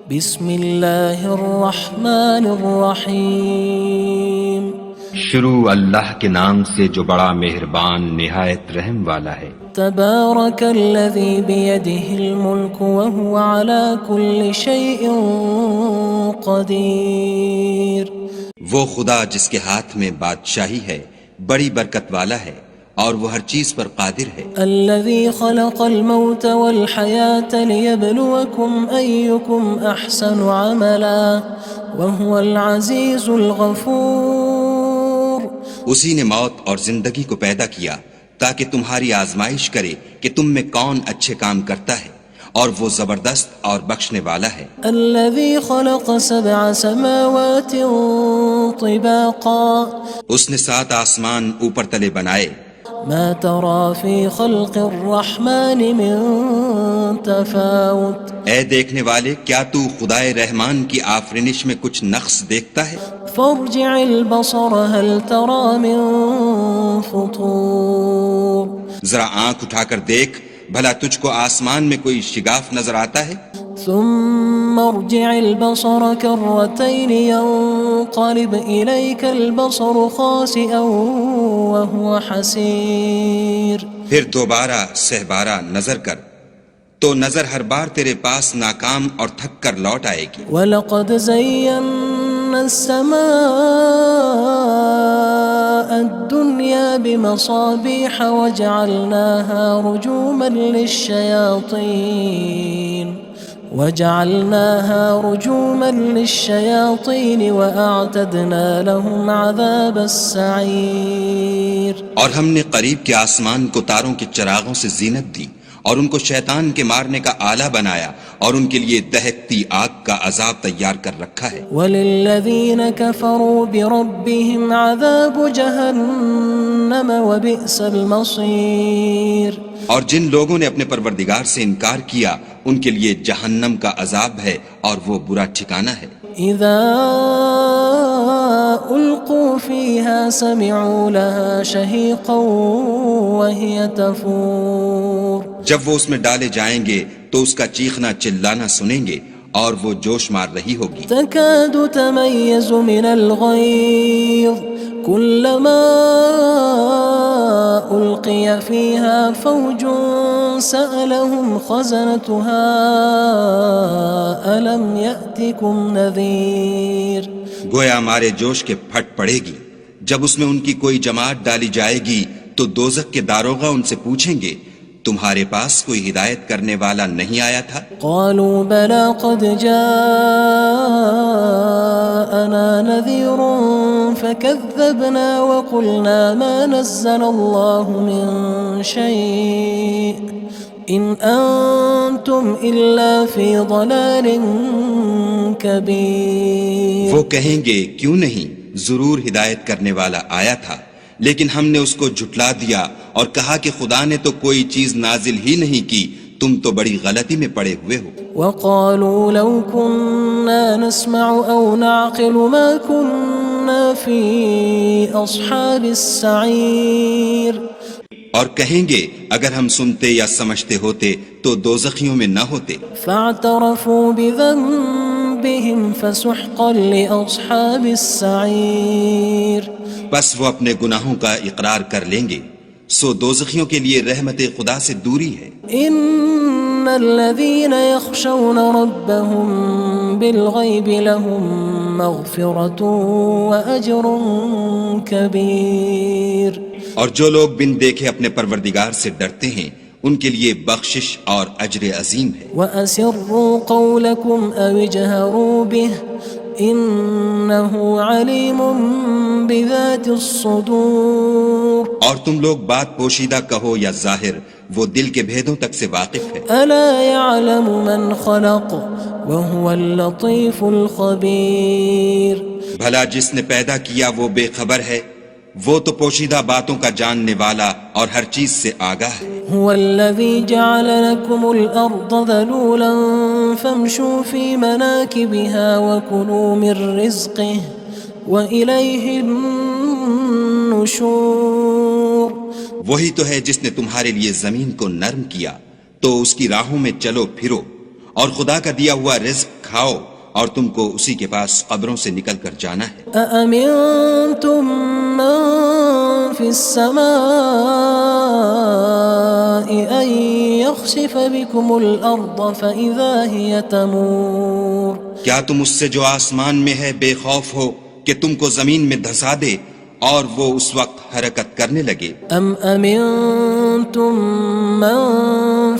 بسم اللہ الرحمن الرحیم شروع اللہ کے نام سے جو بڑا مہربان نہایت رحم والا ہے۔ تبارک الذی بیدہ الملک وہو علی کل شیء قدیر۔ وہ خدا جس کے ہاتھ میں بادشاہی ہے بڑی برکت والا ہے اور وہ ہر چیز پر قادر ہے۔ الذي خلق الموت والحياة ليبلوكم أيكم أحسن عملا وهو العزيز الغفور۔ اسی نے موت اور زندگی کو پیدا کیا تاکہ تمہاری آزمائش کرے کہ تم میں کون اچھے کام کرتا ہے، اور وہ زبردست اور بخشنے والا ہے۔ الذي خلق 7 سماوات طباقا۔ اس نے 7 آسمان اوپر تلے بنائے۔ ما ترى في خلق الرحمن من تفاوت۔ اے دیکھنے والے، کیا تو خدائے رحمان کی آفرینش میں کچھ نقص دیکھتا ہے؟ فارجع البصر هل ترى من فطور۔ ذرا آنکھ اٹھا کر دیکھ، بھلا تجھ کو آسمان میں کوئی شگاف نظر آتا ہے؟ ثم ارجع البصر كرتين ينقلب إليك البصر خاسئا وهو حسير۔ پھر دوبارہ سہبارہ نظر کر تو نظر ہر بار تیرے پاس ناکام اور تھک کر لوٹ آئے گی۔ وَلَقَدْ زَيَّنَّا السَّمَاءَ الدُّنْيَا بِمَصَابِيحَ وَجَعَلْنَاهَا رُجُومًا لِلشَّيَاطِينِ وَأَعْتَدْنَا لَهُمْ عَذَابَ السَّعِيرِ۔ اور ہم نے قریب کے آسمان کو تاروں کے چراغوں سے زینت دی اور ان کو شیطان کے مارنے کا آلہ بنایا، اور ان کے لیے دہکتی آگ کا عذاب تیار کر رکھا ہے۔ وَلِلَّذِينَ كَفَرُوا بِرَبِّهِمْ عَذَابُ جَهَنَّمَ وَبِئْسَ الْمَصِيرُ۔ اور جن لوگوں نے اپنے پروردگار سے انکار کیا ان کے لیے جہنم کا عذاب ہے اور وہ برا ٹھکانہ ہے۔ اذا القوا فيها سمعوا لها شهيقا وهي تفور۔ جب وہ اس میں ڈالے جائیں گے تو اس کا چیخنا چلانا سنیں گے اور وہ جوش مار رہی ہوگی۔ تكاد تميز من الغيظ كلما ألقي فيها فوج سألهم خزنتها ألم يأتكم نذير۔ گویا مارے جوش کے پھٹ پڑے گی۔ جب اس میں ان کی کوئی جماعت ڈالی جائے گی تو دوزخ کے داروغہ ان سے پوچھیں گے تمہارے پاس کوئی ہدایت کرنے والا نہیں آیا تھا؟ قالوا بلى قد جاءنا نذير فكذبنا وقلنا ما نزل الله من شيء إن أنتم إلا في ضلال كبير۔ وہ کہیں گے کیوں نہیں، ضرور ہدایت کرنے والا آیا تھا، لیکن ہم نے اس کو جھٹلا دیا اور کہا کہ خدا نے تو کوئی چیز نازل ہی نہیں کی، تم تو بڑی غلطی میں پڑے ہوئے ہو۔ وقالوا لو كنا نسمع أو نعقل ما كنا في أصحاب السعير۔ اور کہیں گے اگر ہم سنتے یا سمجھتے ہوتے تو دوزخیوں میں نہ ہوتے۔ فاعترفوا بذنبهم فسحقا لأصحاب السعير۔ بس وہ اپنے گناہوں کا اقرار کر لیں گے، سو دوزخیوں کے لیے رحمت خدا سے دوری ہے۔ ان الذين يخشون ربهم بالغيب لهم مغفرة وأجر كبير۔ اور جو لوگ بن دیکھے اپنے پروردگار سے ڈرتے ہیں ان کے لیے بخشش اور اجر عظیم ہے۔ وَأَسِرُّوا قَوْلَكُمْ أَوِ اجْهَرُوا بِهِ إِنَّهُ عَلِيمٌ بِذَاتِ الصُّدُورِ۔ اور تم لوگ بات پوشیدہ کہو یا ظاہر، وہ دل کے بھیدوں تک سے واقف ہے۔ أَلَا يَعْلَمُ مَنْ خَلَقَ وَهُوَ اللَّطِيفُ الْخَبِيرُ۔ بھلا جس نے پیدا کیا وہ بے خبر ہے، وہ تو پوشیدہ باتوں کا جاننے والا اور ہر چیز سے آگاہ ہے۔ هو الذي جعل لكم الأرض ذلولا فامشوا في مناكبها وكلوا من رزقه وإليه النشور۔ وہی تو ہے جس نے تمہارے لیے زمین کو نرم کیا تو اس کی راہوں میں چلو پھرو اور خدا کا دیا ہوا رزق کھاؤ اور تم کو اسی کے پاس قبروں سے نکل کر جانا ہے۔ أأمنتم من في السماء أن يخسف بكم الأرض فإذا هي تمور کیا تم اس سے جو آسمان میں ہے بے خوف ہو کہ تم کو زمین میں دھسا دے اور وہ اس وقت حرکت کرنے لگے؟ أم أمنتم من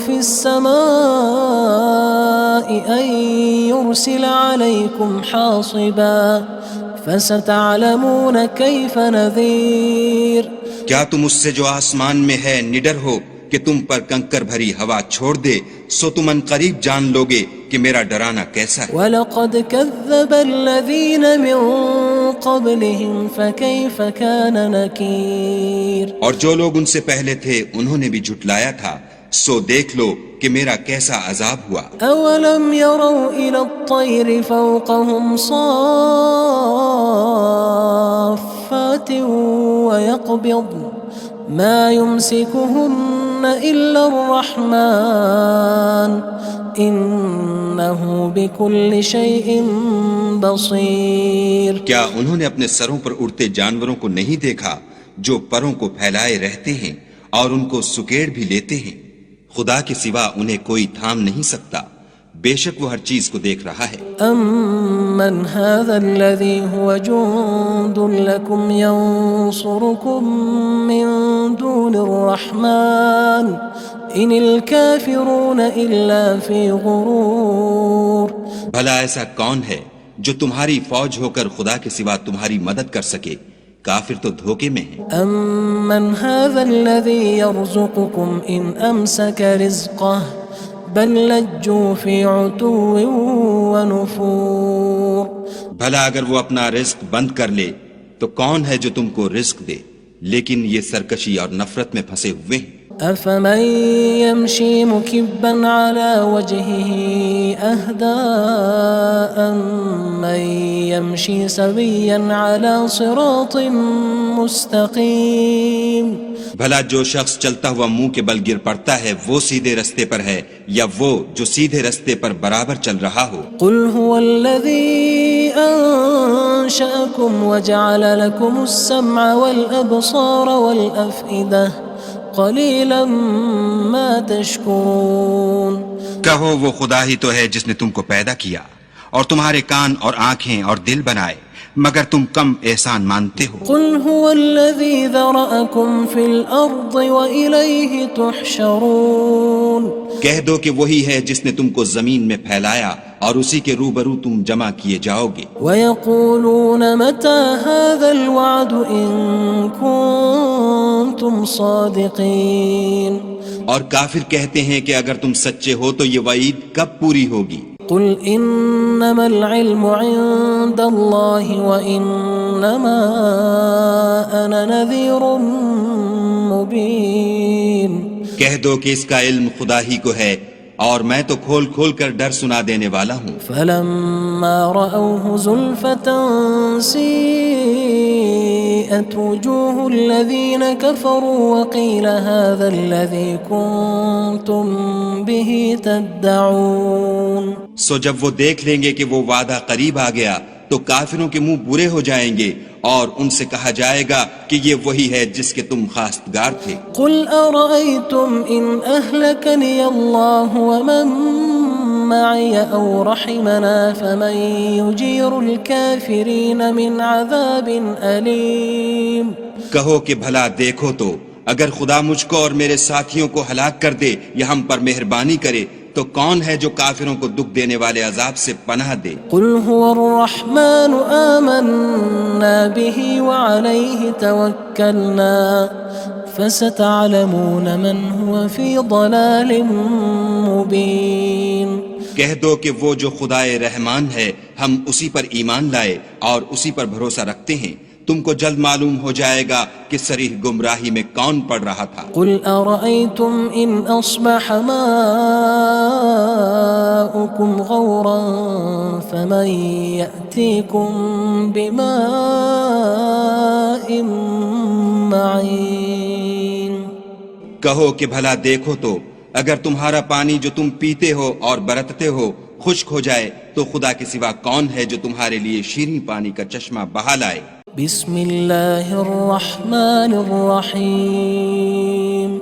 في السماء أن يرسل عليكم حاصبا فستعلمون كيف نذير کیا تم اس سے جو آسمان میں ہے نڈر ہو کہ تم پر کنکر بھری ہوا چھوڑ دے، سو تم ان قریب جان لوگے کہ میرا ڈرانا کیسا ہے۔ وَلَقَدْ كَذَّبَ الَّذِينَ مِن قَبْلِهِمْ فَكَيْفَ كَانَ نَكِيرٌ اور جو لوگ ان سے پہلے تھے انہوں نے بھی جھٹلایا تھا، سو دیکھ لو کہ میرا کیسا عذاب ہوا۔ أَوَلَمْ يَرَوْا إِلَى الطَّيْرِ فَوْقَهُمْ صَافَّاتٍ وَيَقْبِضْنَ مَا يُمْسِكُهُنَّ إِلَّا الرَّحْمَنُ إِنَّهُ بِكُلِّ شَيْءٍ بَصِيرٌ کیا انہوں نے اپنے سروں پر اڑتے جانوروں کو نہیں دیکھا جو پروں کو پھیلائے رہتے ہیں اور ان کو سکیڑ بھی لیتے ہیں؟ خدا کے سوا انہیں کوئی تھام نہیں سکتا، بے شک وہ ہر چیز کو دیکھ رہا ہے۔ أَمَّنْ هَذَا الَّذِي هُوَ جُندٌ لَكُمْ يَنصُرُكُم مِّن دُونِ الرَّحْمَنِ إِنِ الْكَافِرُونَ إِلَّا فِي غُرُورٍ بھلا ایسا کون ہے جو تمہاری فوج ہو کر خدا کے سوا تمہاری مدد کر سکے؟ کافر تو دھوکے میں ہیں۔ أَمَّنْ هَذَا الَّذِي يَرْزُقُكُمْ إِنْ أَمْسَكَ رِزْقَهُ بَلْ لَجُّوا فِي عُتُوٍّ وَنُفُورٍ بھلا اگر وہ اپنا رزق بند کر لے تو کون ہے جو تم کو رزق دے؟ لیکن یہ سرکشی اور نفرت میں پھنسے ہوئے ہیں۔ أَفَمَن يَمْشِي مُكِبًّا عَلَى وَجْهِهِ أَهْدَىٰ أَمَّن يَمْشِي سَوِيًّا عَلَى صِرَاطٍ مُّسْتَقِيمٍ بھلا جو شخص چلتا ہوا منہ کے بل گر پڑتا ہے وہ سیدھے رستے پر ہے یا وہ جو سیدھے رستے پر برابر چل رہا ہو؟ قُلْ هُوَ الَّذِي أَنشَأَكُمْ وَجَعَلَ لَكُمُ السَّمْعَ وَالْأَبْصَارَ وَالْأَفْئِدَةَ قَلِيلًا مَا تَشْكُرُونَ کہو وہ خدا ہی تو ہے جس نے تم کو پیدا کیا اور تمہارے کان اور آنکھیں اور دل بنائے، مگر تم کم احسان مانتے ہو۔ قُلْ هُوَ الَّذِي ذَرَأَكُمْ فِي الْأَرْضِ وَإِلَيْهِ تُحْشَرُونَ کہہ دو کہ وہی ہے جس نے تم کو زمین میں پھیلایا اور اسی کے روبرو تم جمع کیے جاؤ گے۔ وَيَقُولُونَ مَتَى هَذَا الْوَعْدُ إِن كُنتُمْ صَادِقِينَ اور کافر کہتے ہیں کہ اگر تم سچے ہو تو یہ وعید کب پوری ہوگی؟ قُلْ إِنَّمَا الْعِلْمُ عِندَ اللَّهِ وَإِنَّمَا أَنَا نَذِيرٌ مُّبِينٌ کہہ دو کہ اس کا علم خدا ہی کو ہے اور میں تو کھول کھول کر ڈر سنا دینے والا ہوں۔ فَلَمَّا رَأَوْهُ زُلْفَةً سِيئَتْ وُجُوهُ الَّذِينَ كَفَرُوا وَقِيلَ هَذَا الَّذِي كُنتُم بِهِ تَدَّعُونَ سو جب وہ دیکھ لیں گے کہ وہ وعدہ قریب آ گیا تو کافروں کے منہ برے ہو جائیں گے اور ان سے کہا جائے گا کہ یہ وہی ہے جس کے تم خواستگار تھے۔ قُلْ أَرَأَيْتُمْ إِنْ أَهْلَكَنِيَ اللَّهُ وَمَن مَّعِيَ أَوْ رَحِمَنَا فَمَن يُجِيرُ الْكَافِرِينَ مِنْ عَذَابٍ أَلِيمٍ کہو کہ بھلا دیکھو تو اگر خدا مجھ کو اور میرے ساتھیوں کو ہلاک کر دے یا ہم پر مہربانی کرے تو کون ہے جو کافروں کو دکھ دینے والے عذاب سے پناہ دے؟ قُلْ هُوَ الرَّحْمَنُ آمَنَّا بِهِ وَعَلَيْهِ تَوَكَّلْنَا فَسَتَعْلَمُونَ مَنْ هُوَ فِي ضَلَالٍ مُّبِينٍ کہہ دو کہ وہ جو خدائے رحمان ہے ہم اسی پر ایمان لائے اور اسی پر بھروسہ رکھتے ہیں، تم کو جلد معلوم ہو جائے گا کہ صریح گمراہی میں کون پڑ رہا تھا۔ قُلْ أَرَأَيْتُمْ إِنْ أَصْبَحَ مَاؤُكُمْ غَوْرًا فَمَن يَأْتِيكُم بِمَاءٍ مَّعِينٍ کہو کہ بھلا دیکھو تو اگر تمہارا پانی جو تم پیتے ہو اور برتتے ہو خشک ہو جائے تو خدا کے سوا کون ہے جو تمہارے لیے شیریں پانی کا چشمہ بہا لائے؟ بسم اللہ الرحمن الرحیم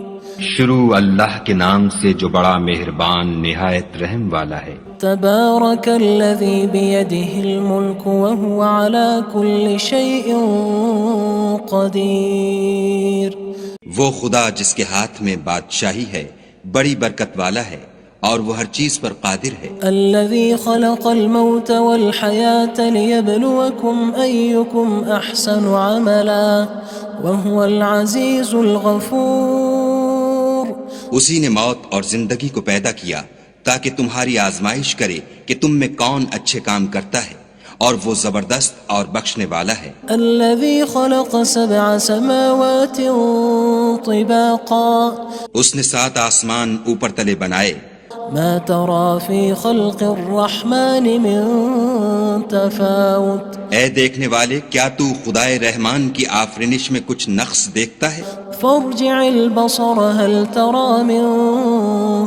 شروع اللہ کے نام سے جو بڑا مہربان نہایت رحم والا ہے۔ تبارک الذی بیدہ الملک وہو علی کل شیء قدیر۔ وہ خدا جس کے ہاتھ میں بادشاہی ہے بڑی برکت والا ہے اور وہ ہر چیز پر قادر ہے۔ الذي خلق الموت والحياة ليبلوكم أيكم أحسن عملا وهو العزيز الغفور۔ اسی نے موت اور زندگی کو پیدا کیا تاکہ تمہاری آزمائش کرے کہ تم میں کون اچھے کام کرتا ہے، اور وہ زبردست اور بخشنے والا ہے۔ الذي خلق 7 سماوات طباقا۔ اس نے 7 آسمان اوپر تلے بنائے۔ ما ترى في خلق الرحمن من تفاوت۔ اے دیکھنے والے، کیا تو خدائے رحمان کی آفرینش میں کچھ نقص دیکھتا ہے؟ فارجع البصر هل ترى من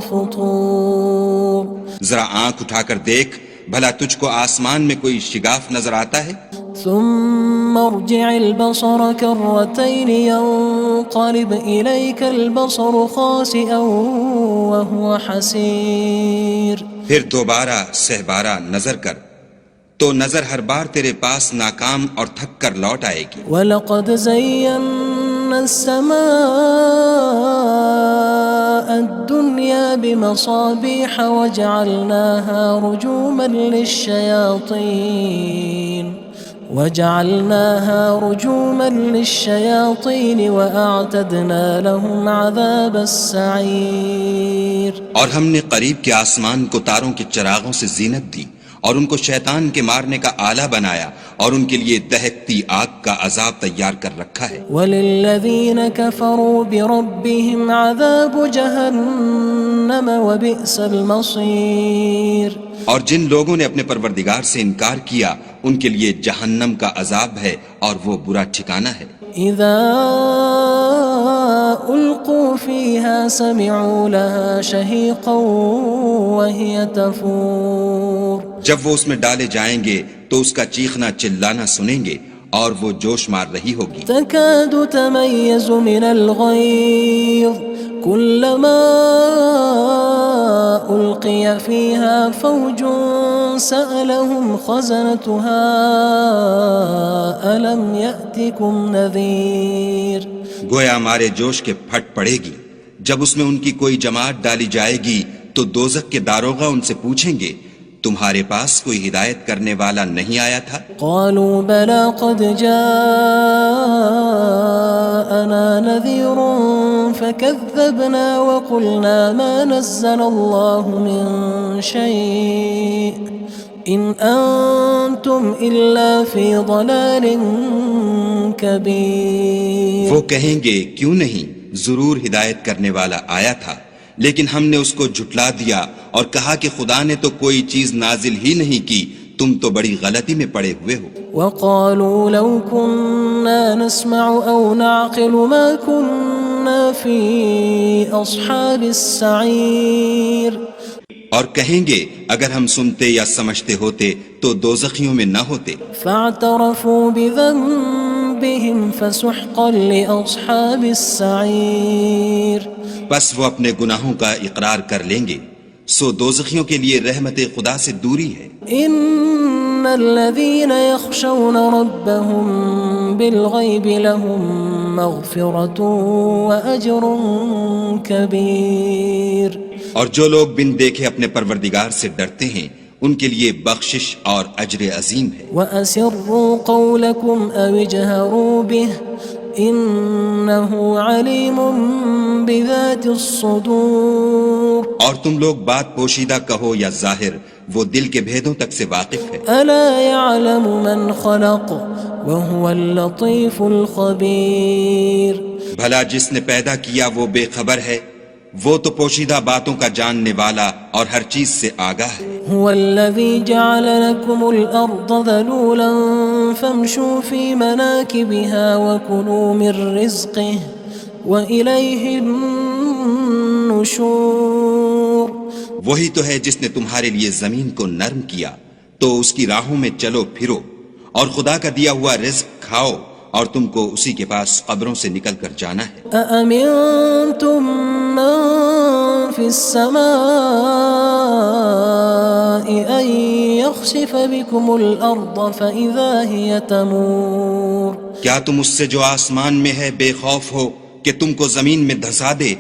فطور۔ ذرا آنکھ اٹھا کر دیکھ، بھلا تجھ کو آسمان میں کوئی شگاف نظر آتا ہے؟ ثم ارجع البصر كرتين ينقلب إليك البصر خاسئا وهو حسير۔ پھر دوبارہ سہبارہ نظر کر تو نظر ہر بار تیرے پاس ناکام اور تھک کر لوٹ آئے گی۔ وَلَقَدْ زَيَّنَّا السَّمَاءَ الدُّنْيَا بِمَصَابِيحَ وَجَعَلْنَاهَا رُجُومًا لِلشَّيَاطِينِ وَأَعْتَدْنَا لَهُمْ عَذَابَ السَّعِيرِ۔ اور ہم نے قریب کے آسمان کو تاروں کے چراغوں سے زینت دی اور ان کو شیطان کے مارنے کا آلہ بنایا، اور ان کے لیے دہکتی آگ کا عذاب تیار کر رکھا ہے۔ وَلِلَّذِينَ كَفَرُوا بِرَبِّهِمْ عَذَابُ جَهَنَّمَ وَبِئْسَ الْمَصِيرُ۔ اور جن لوگوں نے اپنے پروردگار سے انکار کیا ان کے لیے جہنم کا عذاب ہے اور وہ برا ٹھکانہ ہے۔ اذا القوا فيها سمعوا لها شهيقا وهي تفور۔ جب وہ اس میں ڈالے جائیں گے تو اس کا چیخنا چلانا سنیں گے اور وہ جوش مار رہی ہوگی۔ تكاد تميز من الغيظ كلما ألقي فيها فوج سألهم خزنتها ألم يأتكم نذير۔ گویا ہمارے جوش کے پھٹ پڑے گی جب اس میں ان کی کوئی جماعت ڈالی جائے گی تو دوزخ کے داروغہ ان سے پوچھیں گے تمہارے پاس کوئی ہدایت کرنے والا نہیں آیا تھا؟ قالوا بلى قد جاءنا نذير فكذبنا وقلنا ما نزل الله من شيء إن أنتم إلا في ضلال كبير۔ وہ کہیں گے کیوں نہیں، ضرور ہدایت کرنے والا آیا تھا، لیکن ہم نے اس کو جھٹلا دیا اور کہا کہ خدا نے تو کوئی چیز نازل ہی نہیں کی، تم تو بڑی غلطی میں پڑے ہوئے ہو۔ وقالوا لو كنا نسمع أو نعقل ما كنا في أصحاب السعير۔ اور کہیں گے اگر ہم سنتے یا سمجھتے ہوتے تو دوزخیوں میں نہ ہوتے۔ فاعترفوا بذنبهم فسحقا لأصحاب السعير۔ بس وہ اپنے گناہوں کا اقرار کر لیں گے، سو دوزخیوں کے لیے رحمت خدا سے دوری ہے۔ ان الذين يخشون ربهم بالغيب لهم مغفرة وأجر كبير۔ اور جو لوگ بن دیکھے اپنے پروردگار سے ڈرتے ہیں ان کے لیے بخشش اور اجر عظیم ہے۔ وَأَسِرُّوا قَوْلَكُمْ أَوِ اجْهَرُوا بِهِ إِنَّهُ عَلِيمٌ بِذَاتِ الصُّدُورِ۔ اور تم لوگ بات پوشیدہ کہو یا ظاہر، وہ دل کے بھیدوں تک سے واقف ہے۔ أَلَا يَعْلَمُ مَنْ خَلَقَ وَهُوَ اللَّطِيفُ الْخَبِيرُ۔ بھلا جس نے پیدا کیا وہ بے خبر ہے، وہ تو پوشیدہ باتوں کا جاننے والا اور ہر چیز سے آگاہ ہے۔ هو الذي جعل لكم الأرض ذلولا فامشوا في مناكبها وكلوا من رزقه وإليه النشور۔ النشور وہی تو ہے جس نے تمہارے لیے زمین کو نرم کیا تو اس کی راہوں میں چلو پھرو، اور خدا کا دیا ہوا رزق کھاؤ، اور تم کو اسی کے پاس قبروں سے نکل کر جانا ہے۔ أأمنتم من في السماء أن يخسف بكم الأرض فإذا هي تمور کیا تم اس سے جو آسمان میں ہے بے خوف ہو کہ تم کو زمین میں دھسا دے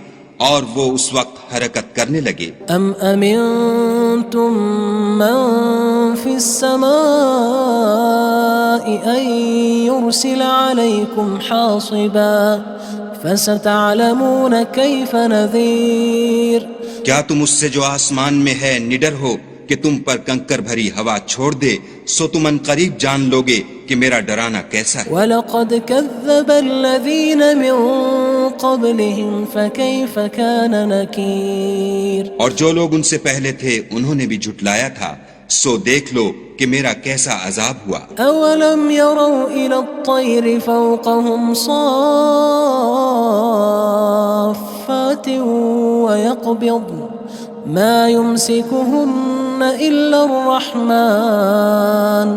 اور وہ اس وقت حرکت کرنے لگے؟ أم أمنتم من في السماء أن يرسل عليكم حاصبا فستعلمون كيف نذير کیا تم اس سے جو آسمان میں ہے نڈر ہو کہ تم پر کنکر بھری ہوا چھوڑ دے، سو تم ان قریب جان لوگے کہ میرا ڈرانا کیسا ہے۔ وَلَقَدْ كَذَّبَ الَّذِينَ مِن قَبْلِهِمْ فَكَيْفَ كَانَ نَكِيرٌ اور جو لوگ ان سے پہلے تھے انہوں نے بھی جھٹلایا تھا، سو دیکھ لو کہ میرا کیسا عذاب ہوا۔ أَوَلَمْ يَرَوْا إِلَى الطَّيْرِ فَوْقَهُمْ صَافَّاتٍ وَيَقْبِضْنَ مَا يُمْسِكُهُنَّ إِلَّا الرَّحْمَنُ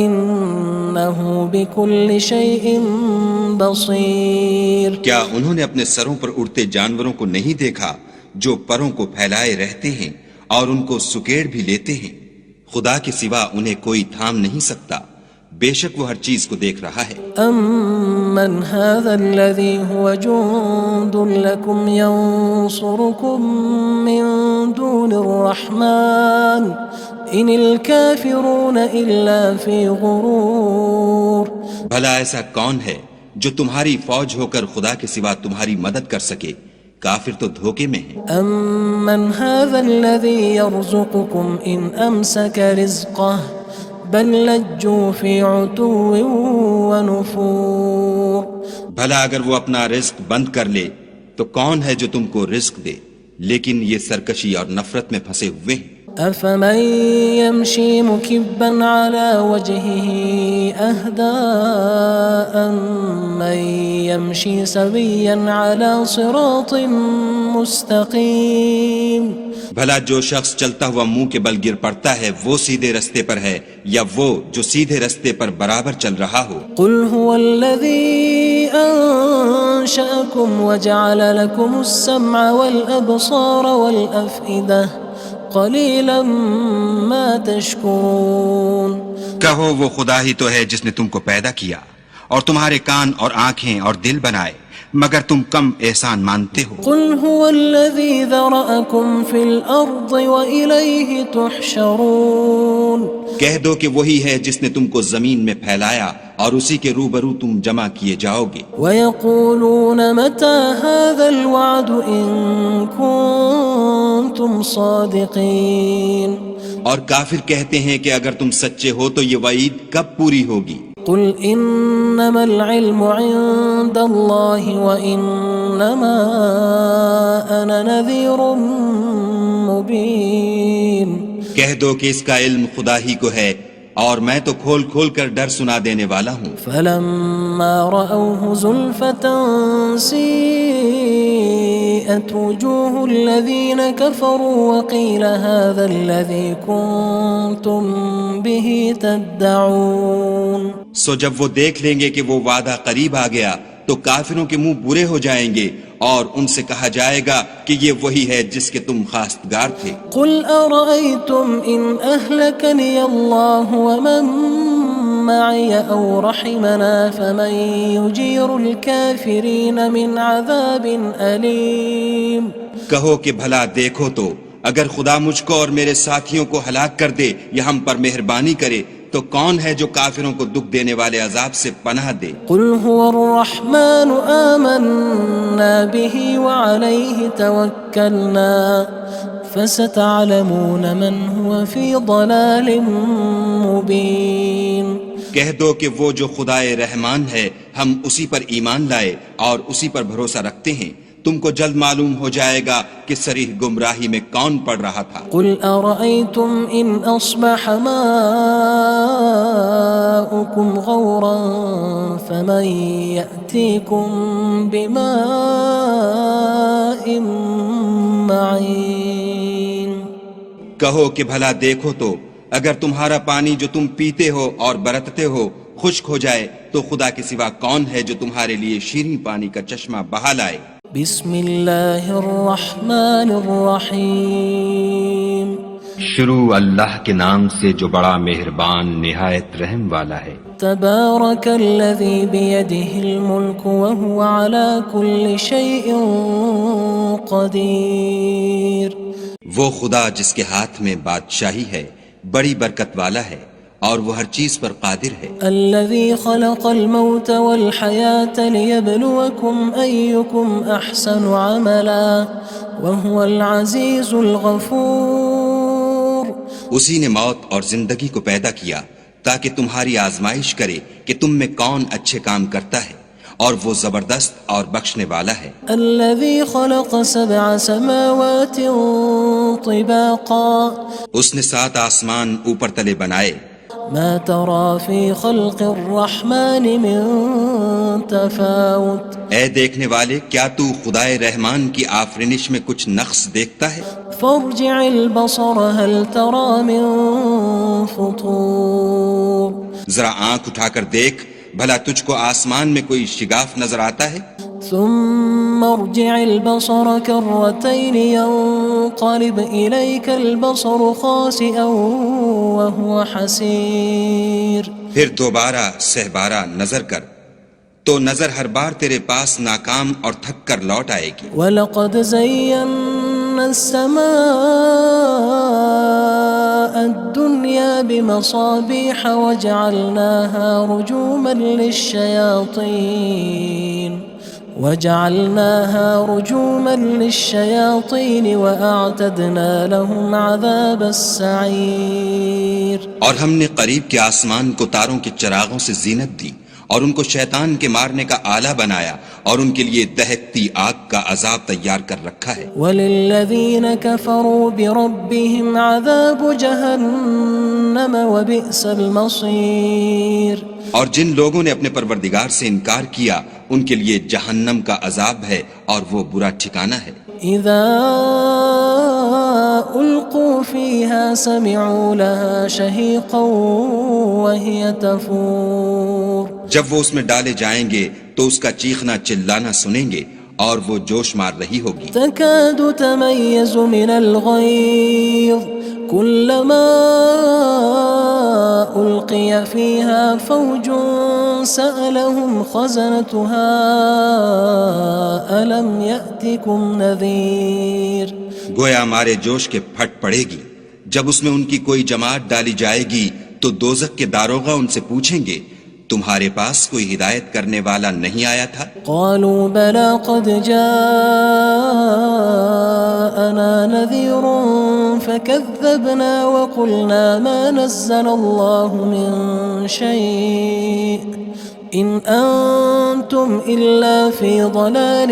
إِنَّهُ بِكُلِّ شَيْءٍ بَصِيرٌ کیا انہوں نے اپنے سروں پر اڑتے جانوروں کو نہیں دیکھا جو پروں کو پھیلائے رہتے ہیں اور ان کو سکیڑ بھی لیتے ہیں؟ خدا کے سوا انہیں کوئی تھام نہیں سکتا، بے شک وہ ہر چیز کو دیکھ رہا ہے۔ أَمَّنْ هَذَا الَّذِي هُوَ جُندٌ لَكُمْ يَنصُرُكُم مِّن دُونِ الرَّحْمَنِ إِنِ الْكَافِرُونَ إِلَّا فِي غُرُورٍ بھلا ایسا کون ہے جو تمہاری فوج ہو کر خدا کے سوا تمہاری مدد کر سکے؟ کافر تو دھوکے میں ہیں۔ أَمَّنْ هَذَا الَّذِي يَرْزُقُكُمْ إِنْ أَمْسَكَ رِزْقَهُ بَلْ لَجُّوا فِي عُتُوٍّ وَنُفُورٍ بھلا اگر وہ اپنا رزق بند کر لے تو کون ہے جو تم کو رزق دے؟ لیکن یہ سرکشی اور نفرت میں پھنسے ہوئے ہیں۔ أَفَمَن يَمْشِي مُكِبًّا عَلَى وَجْهِهِ أَهْدَىٰ أَمَّن يَمْشِي سَوِيًّا عَلَى صِرَاطٍ مُّسْتَقِيمٍ بھلا جو شخص چلتا ہوا منہ کے بل گر پڑتا ہے وہ سیدھے رستے پر ہے یا وہ جو سیدھے رستے پر برابر چل رہا ہو؟ قُلْ هُوَ الَّذِي أَنشَأَكُمْ وَجَعَلَ لَكُمُ السَّمْعَ وَالْأَبْصَارَ وَالْأَفْئِدَةَ قَلِيلًا مَا تَشْكُرُونَ کہو وہ خدا ہی تو ہے جس نے تم کو پیدا کیا اور تمہارے کان اور آنکھیں اور دل بنائے، مگر تم کم احسان مانتے ہو۔ قُلْ هُوَ الَّذِي ذَرَأَكُمْ فِي الْأَرْضِ وَإِلَيْهِ تُحْشَرُونَ کہہ دو کہ وہی ہے جس نے تم کو زمین میں پھیلایا اور اسی کے روبرو تم جمع کیے جاؤ گے۔ وَيَقُولُونَ مَتَى هَذَا الْوَعْدُ إِن كُنتُمْ صَادِقِينَ اور کافر کہتے ہیں کہ اگر تم سچے ہو تو یہ وعید کب پوری ہوگی؟ قُلْ إِنَّمَا الْعِلْمُ عِندَ اللَّهِ وَإِنَّمَا أَنَا نَذِيرٌ مُّبِينٌ کہہ دو کہ اس کا علم خدا ہی کو ہے اور میں تو کھول کھول کر ڈر سنا دینے والا ہوں۔ فَلَمَّا رَأَوْهُ زُلْفَةً سِيئَتْ وُجُوهُ الَّذِينَ كَفَرُوا وَقِيلَ هَذَا الَّذِي كُنتُم بِهِ تَدَّعُونَ سو جب وہ دیکھ لیں گے کہ وہ وعدہ قریب آ گیا تو کافروں کے منہ برے ہو جائیں گے اور ان سے کہا جائے گا کہ یہ وہی ہے جس کے تم خواستگار تھے۔ قُلْ أَرَأَيْتُمْ إِنْ أَهْلَكَنِيَ اللَّهُ وَمَن مَّعِيَ أَوْ رَحِمَنَا فَمَن يُجِيرُ الْكَافِرِينَ مِنْ عَذَابٍ أَلِيمٍ کہو کہ بھلا دیکھو تو اگر خدا مجھ کو اور میرے ساتھیوں کو ہلاک کر دے یا ہم پر مہربانی کرے تو کون ہے جو کافروں کو دکھ دینے والے عذاب سے پناہ دے؟ قُلْ هُوَ الرَّحْمَنُ آمَنَّا بِهِ وَعَلَيْهِ تَوَكَّلْنَا فَسَتَعْلَمُونَ مَنْ هُوَ فِي ضَلَالٍ مُّبِينٍ کہہ دو کہ وہ جو خدائے رحمان ہے ہم اسی پر ایمان لائے اور اسی پر بھروسہ رکھتے ہیں، تم کو جلد معلوم ہو جائے گا کہ صریح گمراہی میں کون پڑ رہا تھا۔ قُلْ أَرَأَيْتُمْ إِنْ أَصْبَحَ مَاؤُكُمْ غَوْرًا فَمَن يَأْتِيكُم بِمَاءٍ کہو کہ بھلا دیکھو تو اگر تمہارا پانی جو تم پیتے ہو اور برتتے ہو خشک ہو جائے تو خدا کے سوا کون ہے جو تمہارے لیے شیریں پانی کا چشمہ بہا لائے؟ بسم اللہ الرحمن الرحیم شروع اللہ کے نام سے جو بڑا مہربان نہایت رحم والا ہے۔ تبارک الذی بیدہ الملک وہو علی کل شیء قدیر۔ وہ خدا جس کے ہاتھ میں بادشاہی ہے بڑی برکت والا ہے اور وہ ہر چیز پر قادر ہے۔ الذي خلق الموت والحياة ليبلوكم أيكم أحسن عملا وهو العزيز الغفور۔ اسی نے موت اور زندگی کو پیدا کیا تاکہ تمہاری آزمائش کرے کہ تم میں کون اچھے کام کرتا ہے، اور وہ زبردست اور بخشنے والا ہے۔ الذي خلق 7 سماوات طباقا۔ اس نے 7 آسمان اوپر تلے بنائے۔ ما ترى في خلق الرحمن من تفاوت۔ اے دیکھنے والے، کیا تو خدائے رحمان کی آفرینش میں کچھ نقص دیکھتا ہے؟ فارجع البصر هل ترى من فطور۔ ذرا آنکھ اٹھا کر دیکھ، بھلا تجھ کو آسمان میں کوئی شگاف نظر آتا ہے؟ ثم ارجع البصر كرتين ينقلب إليك البصر خاسئا وهو حسير۔ پھر دوبارہ سہبارہ نظر کر تو نظر ہر بار تیرے پاس ناکام اور تھک کر لوٹ آئے گی۔ وَلَقَدْ زَيَّنَّا السَّمَاءَ الدُّنْيَا بِمَصَابِيحَ وَجَعَلْنَاهَا رُجُومًا لِلشَّيَاطِينِ وَأَعْتَدْنَا لَهُمْ عَذَابَ السَّعِيرِ۔ اور ہم نے قریب کے آسمان کو تاروں کے چراغوں سے زینت دی اور ان کو شیطان کے مارنے کا آلہ بنایا اور ان کے لیے دہکتی آگ کا عذاب تیار کر رکھا ہے۔ وَلِلَّذِينَ كَفَرُوا بِرَبِّهِمْ عَذَابُ جَهَنَّمَ وَبِئْسَ الْمَصِيرُ۔ اور جن لوگوں نے اپنے پروردگار سے انکار کیا ان کے لیے جہنم کا عذاب ہے اور وہ برا ٹھکانہ ہے۔ اذا القوا فيها سمعوا لها شهيقا وهي تفور۔ جب وہ اس میں ڈالے جائیں گے تو اس کا چیخنا چلانا سنیں گے اور وہ جوش مار رہی ہوگی۔ تكاد تميز من الغيظ كلما ألقي فيها فوج سألهم خزنتها ألم يأتكم نذير۔ گویا مارے جوش کے پھٹ پڑے گی۔ جب اس میں ان کی کوئی جماعت ڈالی جائے گی تو دوزخ کے داروغہ ان سے پوچھیں گے تمہارے پاس کوئی ہدایت کرنے والا نہیں آیا تھا؟ قالوا بلى قد جاءنا نذير فكذبنا وقلنا ما نزل الله من شيء إن أنتم إلا في ضلال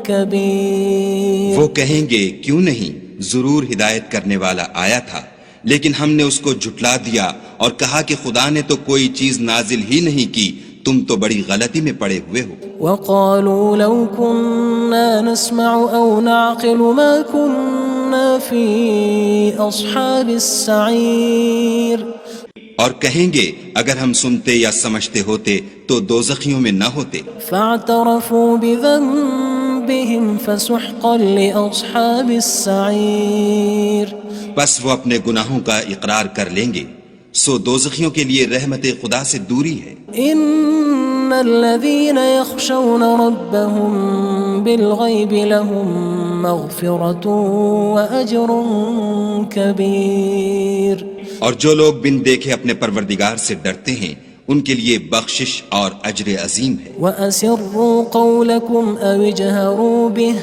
كبير۔ وہ کہیں گے کیوں نہیں، ضرور ہدایت کرنے والا آیا تھا، لیکن ہم نے اس کو جھٹلا دیا اور کہا کہ خدا نے تو کوئی چیز نازل ہی نہیں کی، تم تو بڑی غلطی میں پڑے ہوئے ہو۔ وقالوا لو كنا نسمع أو نعقل ما كنا في أصحاب السعير۔ اور کہیں گے اگر ہم سنتے یا سمجھتے ہوتے تو دوزخیوں میں نہ ہوتے۔ فاعترفوا بذنبهم فسحقا لأصحاب السعير۔ بس وہ اپنے گناہوں کا اقرار کر لیں گے، سو دوزخیوں کے لیے رحمت خدا سے دوری ہے۔ ان الذين يخشون ربهم بالغيب لهم مغفرة وأجر كبير۔ اور جو لوگ بن دیکھے اپنے پروردگار سے ڈرتے ہیں ان کے لیے بخشش اور اجر عظیم ہے۔ وَأَسِرُّوا قَوْلَكُمْ أَوِ اجْهَرُوا بِهِ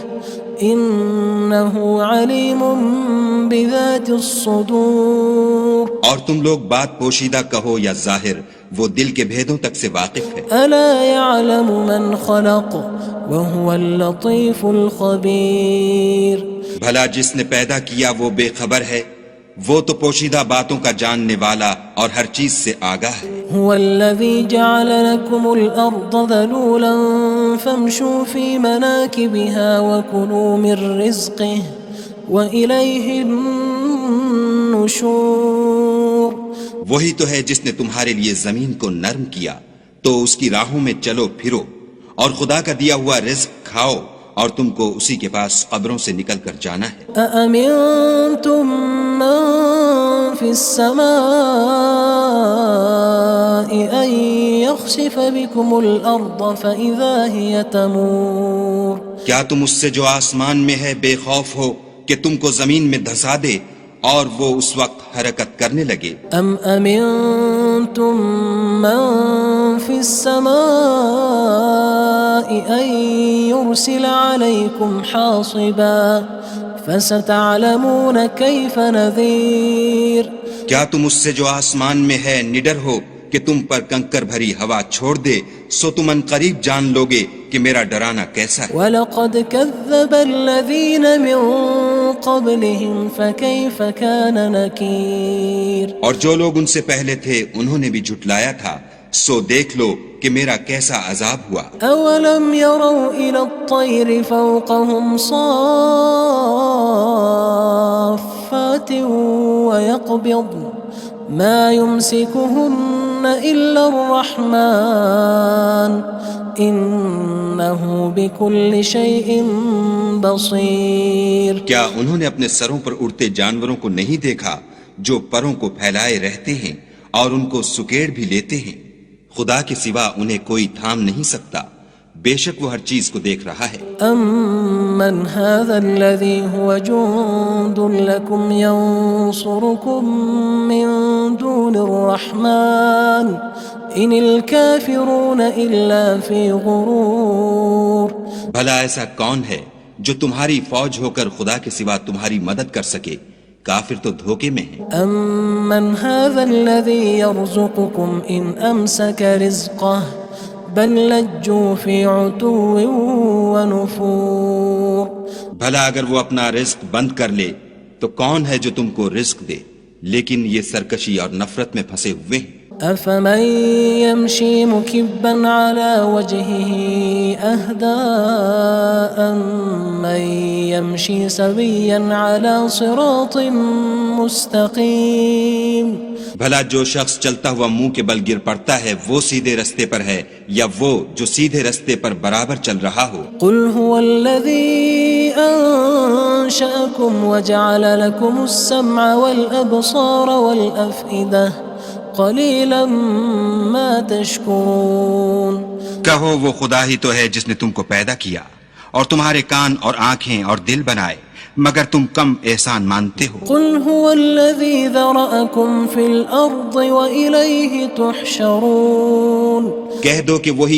إِنَّهُ عَلِيمٌ بِذَاتِ الصُّدُورِ۔ اور تم لوگ بات پوشیدہ کہو یا ظاہر، وہ دل کے بھیدوں تک سے واقف ہے۔ أَلَا يَعْلَمُ مَنْ خَلَقَ وَهُوَ اللَّطِيفُ الْخَبِيرُ۔ بھلا جس نے پیدا کیا وہ بے خبر ہے، وہ تو پوشیدہ باتوں کا جاننے والا اور ہر چیز سے آگاہ ہے۔ هو الذي جعل لكم الأرض ذلولا فامشوا في مناكبها وكلوا من رزقه وإليه النشور۔ النشور وہی تو ہے جس نے تمہارے لیے زمین کو نرم کیا تو اس کی راہوں میں چلو پھرو، اور خدا کا دیا ہوا رزق کھاؤ، اور تم کو اسی کے پاس قبروں سے نکل کر جانا ہے۔ أأمنتم من في السماء أن يخسف بكم الأرض فإذا هي تمور کیا تم اس سے جو آسمان میں ہے بے خوف ہو کہ تم کو زمین میں دھسا دے اور وہ اس وقت حرکت کرنے لگے؟ أم أمنتم من في السماء أن يرسل عليكم حاصبا فستعلمون كيف نذير کیا تم اس سے جو آسمان میں ہے نڈر ہو کہ تم پر کنکر بھری ہوا چھوڑ دے، سو تم ان قریب جان لوگے کہ میرا ڈرانا کیسا ہے۔ وَلَقَدْ كَذَّبَ الَّذِينَ مِن قَبْلِهِمْ فَكَيْفَ كَانَ نَكِيرٌ اور جو لوگ ان سے پہلے تھے انہوں نے بھی جھٹلایا تھا، سو دیکھ لو کہ میرا کیسا عذاب ہوا۔ أَوَلَمْ يَرَوْا إِلَى الطَّيْرِ فَوْقَهُمْ صَافَّاتٍ وَيَقْبِضْنَ مَا يُمْسِكُهُنَّ إِلَّا الرَّحْمَنُ إِنَّهُ بِكُلِّ شَيْءٍ بَصِيرٌ کیا انہوں نے اپنے سروں پر اڑتے جانوروں کو نہیں دیکھا جو پروں کو پھیلائے رہتے ہیں اور ان کو سکیڑ بھی لیتے ہیں؟ خدا کے سوا انہیں کوئی تھام نہیں سکتا، بے شک وہ ہر چیز کو دیکھ رہا ہے۔ أَمَّنْ هَذَا الَّذِي هُوَ جُندٌ لَكُمْ يَنصُرُكُم مِّن دُونِ الرَّحْمَنِ إِنِ الْكَافِرُونَ إِلَّا فِي غُرُورٍ بھلا ایسا کون ہے جو تمہاری فوج ہو کر خدا کے سوا تمہاری مدد کر سکے؟ کافر تو دھوکے میں ہیں۔ أَمَّنْ هَذَا الَّذِي يَرْزُقُكُمْ إِنْ أَمْسَكَ رِزْقَهُ بَلْ لَجُّوا فِي عُتُوٍّ وَنُفُورٍ بھلا اگر وہ اپنا رزق بند کر لے تو کون ہے جو تم کو رزق دے؟ لیکن یہ سرکشی اور نفرت میں پھنسے ہوئے ہیں۔ أَفَمَن يَمْشِي مُكِبًّا عَلَى وَجْهِهِ أَهْدَىٰ أَمَّن يَمْشِي سَوِيًّا عَلَى صِرَاطٍ مُّسْتَقِيمٍ بھلا جو شخص چلتا ہوا منہ کے بل گر پڑتا ہے وہ سیدھے رستے پر ہے یا وہ جو سیدھے رستے پر برابر چل رہا ہو؟ قُلْ هُوَ الَّذِي أَنشَأَكُمْ وَجَعَلَ لَكُمُ السَّمْعَ وَالْأَبْصَارَ وَالْأَفْئِدَةَ قَلِيلًا مَا تَشْكُرُونَ کہو وہ خدا ہی تو ہے جس نے تم کو پیدا کیا اور تمہارے کان اور آنکھیں اور دل بنائے، مگر تم کم احسان مانتے ہو۔ قُلْ هُوَ الَّذِي ذَرَأَكُمْ فِي الْأَرْضِ وَإِلَيْهِ تُحْشَرُونَ کہہ دو کہ وہی